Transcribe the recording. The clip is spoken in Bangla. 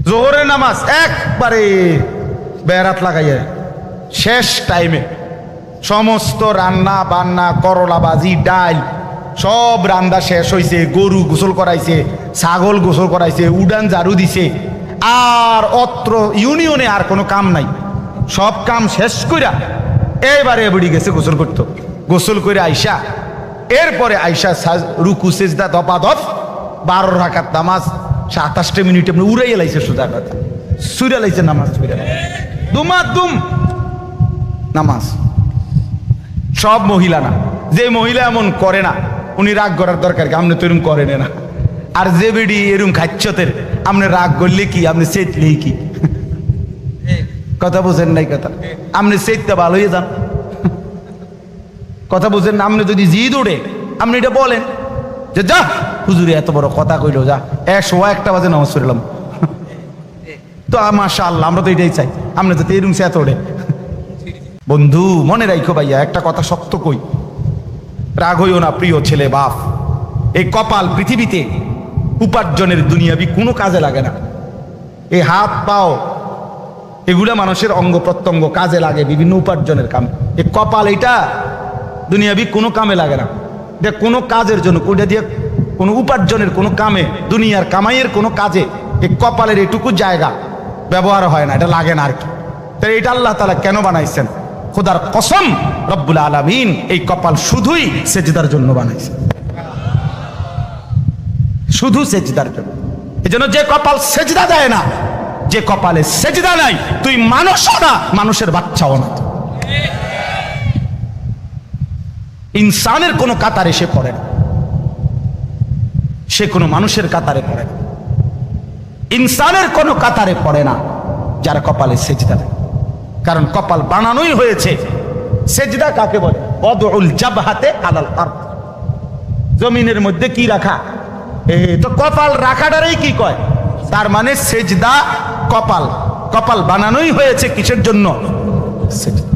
জোহরের নামাজ একবারে বেড়াত লাগাইয়া শেষ টাইমে সমস্ত রান্না বান্না করলা ভাজি ডাল সব রান্না শেষ হয়েছে, গরু গোসল করাইছে, ছাগল গোসল করাইছে, উডান ঝাড়ু দিছে, আর অত্র ইউনিয়নে আর কোনো কাম নাই। সব কাম শেষ কইরা এবারে এবারে গেছে গোসল করতো। গোসল করে আইসা এরপরে আইসা রুকু সেজদা দপা দপ 12 রাকাত নামাজ 27 মিনিটে উড়াইয়া লাইছে, সোজা কথা সুইরা লাইছে নামাজ, দুম নামাজ। সব মহিলা না, যে মহিলা এমন করে না উনি রাগ করার দরকার কি, আপনি তো এরম করেন না। আর যে বেডি এরম খাচ্ছতের আপনি রাগ করলে কি, আপনি চেতলেই কি, কথা বুঝেন নাই কথা, আপনি চেততে ভালো হয়ে যান, কথা বুঝেন না। আপনি যদি জিদ ওঠে আপনি এটা বলেন যে যা হুজুরে এত বড় কথা কইলো, যা 101টা বাজে নামাজ পড়লাম। তো মাশাআল্লাহ, আমরা তো এটাই চাই, আপনি যাতে এরম চেত ওঠে। বন্ধু মনে রাখো ভাইয়া, একটা কথা শক্ত কই, রাগ হইও না প্রিয় ছেলে বাপ। এই কপাল পৃথিবীতে উপার্জনের দুনিয়াবি কোনো কাজে লাগে না। এই হাত পাও এগুলা মানুষের অঙ্গ প্রত্যঙ্গ কাজে লাগে বিভিন্ন উপার্জনের কামে। এই কপাল এটা দুনিয়াবি কোনো কামে লাগে না, এটা কোনো কাজের জন্য, ওইটা দিয়ে কোনো উপার্জনের কোনো কামে, দুনিয়ার কামাইয়ের কোনো কাজে এই কপালের এটুকু জায়গা ব্যবহার হয় না, এটা লাগে না আর কি। তাই এটা আল্লাহ তাআলা কেন বানাইছেন? খোদার কসম রব্বুল আলামিন এই কপাল শুধুই সেজদার জন্য বানাইছেন, শুধু সেজদার জন্য। এজন্য যে কপাল সেজদা দেয় না, যে কপালে সেজদা নাই, তুই মানুষও না, মানুষের বাচ্চাও না। ইনসানের কোনো কাতারে সে পড়ে না, সে কোনো মানুষের কাতারে পড়ে না, ইনসানের কোনো কাতারে পড়ে না যার কপালে সেজদা নেই। কারণ কপাল বানানোই হয়েছে, সেজদা কাকে বলে? ওয়াদউল জাবহাতে আলাল আরদ, জমিনের মধ্যে কি রাখা, তো কপাল রাখাটারই কি কয়? তার মানে সেজদা কপাল, কপাল বানানোই হয়েছে কিসের জন্য? সেজদা।